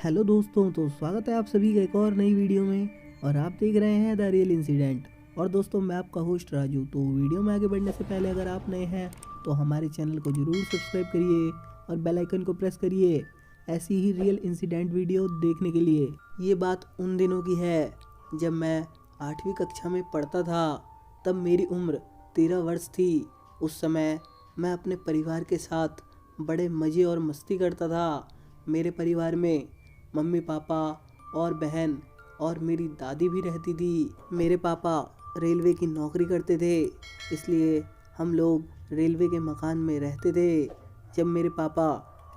Hello दोस्तों, तो स्वागत है आप सभी का एक और नई वीडियो में। और आप देख रहे हैं द रियल इंसिडेंट। और दोस्तों, मैं आपका होस्ट राजू। तो वीडियो में आगे बढ़ने से पहले अगर आप नए हैं तो हमारे चैनल को जरूर सब्सक्राइब करिए और बेल आइकन को प्रेस करिए ऐसी ही रियल इंसिडेंट वीडियो देखने के लिए। ये बात उन दिनों की है जब मैं 8वीं कक्षा में पढ़ता था। तब मेरी उम्र 13 वर्ष थी। उस समय मैं अपने परिवार के साथ बड़े मज़े और मस्ती करता था। मेरे परिवार में मम्मी पापा और बहन और मेरी दादी भी रहती थी। मेरे पापा रेलवे की नौकरी करते थे, इसलिए हम लोग रेलवे के मकान में रहते थे। जब मेरे पापा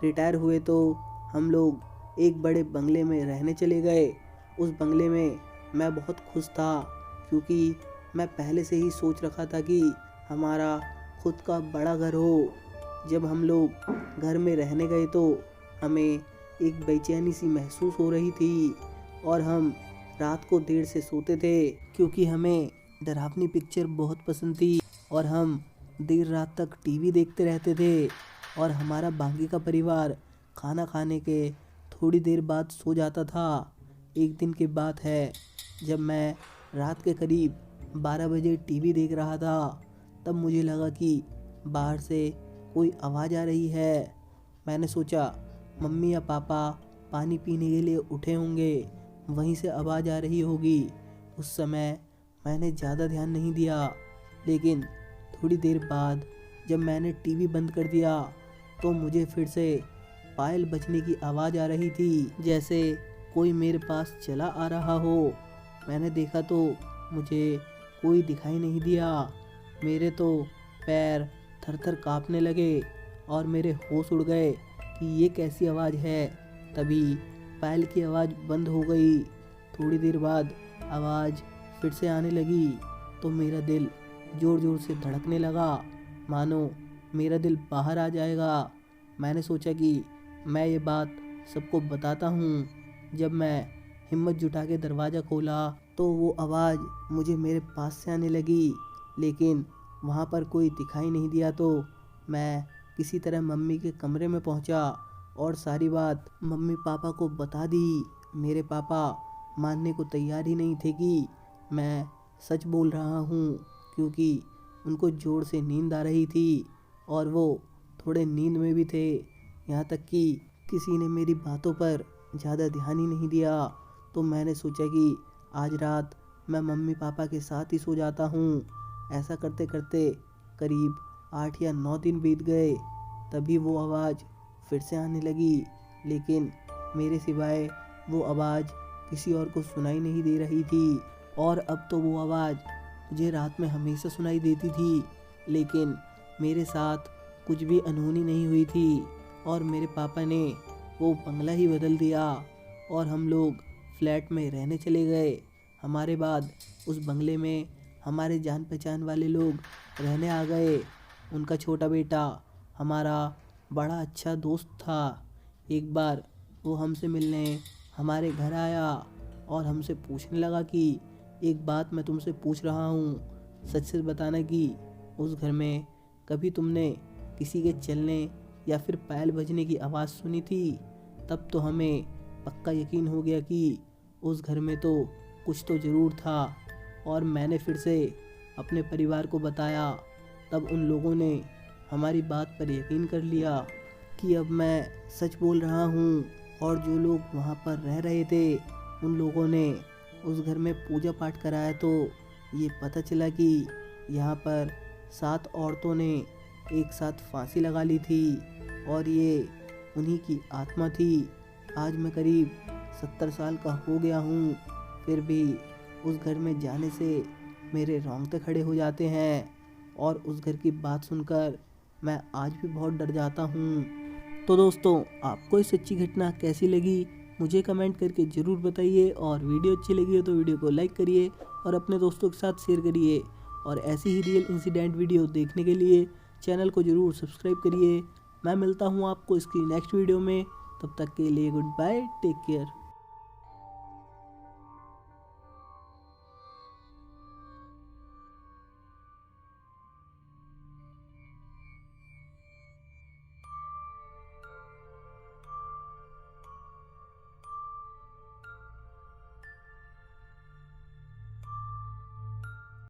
रिटायर हुए तो हम लोग एक बड़े बंगले में रहने चले गए। उस बंगले में मैं बहुत खुश था, क्योंकि मैं पहले से ही सोच रखा था कि हमारा खुद का बड़ा घर हो। जब हम लोग घर में रहने गए तो हमें एक बेचैनी सी महसूस हो रही थी और हम रात को देर से सोते थे, क्योंकि हमें डरावनी पिक्चर बहुत पसंद थी और हम देर रात तक टीवी देखते रहते थे। और हमारा बाकी का परिवार खाना खाने के थोड़ी देर बाद सो जाता था। एक दिन की बात है, जब मैं रात के करीब 12 बजे टीवी देख रहा था, तब मुझे लगा कि बाहर से कोई आवाज़ आ रही है। मैंने सोचा मम्मी या पापा पानी पीने के लिए उठे होंगे, वहीं से आवाज़ आ रही होगी। उस समय मैंने ज़्यादा ध्यान नहीं दिया, लेकिन थोड़ी देर बाद जब मैंने टीवी बंद कर दिया तो मुझे फिर से पायल बजने की आवाज़ आ रही थी, जैसे कोई मेरे पास चला आ रहा हो। मैंने देखा तो मुझे कोई दिखाई नहीं दिया। मेरे तो पैर थर थर काँपने लगे और मेरे होश उड़ गए कि ये कैसी आवाज़ है। तभी पायल की आवाज़ बंद हो गई। थोड़ी देर बाद आवाज़ फिर से आने लगी तो मेरा दिल ज़ोर ज़ोर से धड़कने लगा, मानो मेरा दिल बाहर आ जाएगा। मैंने सोचा कि मैं ये बात सबको बताता हूँ। जब मैं हिम्मत जुटा के दरवाज़ा खोला तो वो आवाज़ मुझे मेरे पास से आने लगी, लेकिन वहाँ पर कोई दिखाई नहीं दिया। तो मैं किसी तरह मम्मी के कमरे में पहुंचा और सारी बात मम्मी पापा को बता दी। मेरे पापा मानने को तैयार ही नहीं थे कि मैं सच बोल रहा हूँ, क्योंकि उनको ज़ोर से नींद आ रही थी और वो थोड़े नींद में भी थे। यहाँ तक कि किसी ने मेरी बातों पर ज़्यादा ध्यान ही नहीं दिया। तो मैंने सोचा कि आज रात मैं मम्मी पापा के साथ ही सो जाता हूँ। ऐसा करते करते करीब 8 या 9 दिन बीत गए। तभी वो आवाज़ फिर से आने लगी, लेकिन मेरे सिवाय वो आवाज़ किसी और को सुनाई नहीं दे रही थी। और अब तो वो आवाज़ मुझे रात में हमेशा सुनाई देती थी, लेकिन मेरे साथ कुछ भी अनहोनी नहीं हुई थी। और मेरे पापा ने वो बंगला ही बदल दिया और हम लोग फ्लैट में रहने चले गए। हमारे बाद उस बंगले में हमारे जान पहचान वाले लोग रहने आ गए। उनका छोटा बेटा हमारा बड़ा अच्छा दोस्त था। एक बार वो हमसे मिलने हमारे घर आया और हमसे पूछने लगा कि एक बात मैं तुमसे पूछ रहा हूँ, सच सच बताना कि उस घर में कभी तुमने किसी के चलने या फिर पायल बजने की आवाज़ सुनी थी। तब तो हमें पक्का यकीन हो गया कि उस घर में तो कुछ तो ज़रूर था। और मैंने फिर से अपने परिवार को बताया। तब उन लोगों ने हमारी बात पर यकीन कर लिया कि अब मैं सच बोल रहा हूँ। और जो लोग वहाँ पर रह रहे थे, उन लोगों ने उस घर में पूजा पाठ कराया तो ये पता चला कि यहाँ पर 7 औरतों ने एक साथ फांसी लगा ली थी और ये उन्हीं की आत्मा थी। आज मैं करीब 70 साल का हो गया हूँ, फिर भी उस घर में जाने से मेरे रोंगटे खड़े हो जाते हैं और उस घर की बात सुनकर मैं आज भी बहुत डर जाता हूँ। तो दोस्तों, आपको ये सच्ची घटना कैसी लगी मुझे कमेंट करके ज़रूर बताइए। और वीडियो अच्छी लगी हो तो वीडियो को लाइक करिए और अपने दोस्तों के साथ शेयर करिए। और ऐसी ही रियल इंसिडेंट वीडियो देखने के लिए चैनल को ज़रूर सब्सक्राइब करिए। मैं मिलता हूँ आपको इसकी नेक्स्ट वीडियो में। तब तक के लिए गुड बाय, टेक केयर।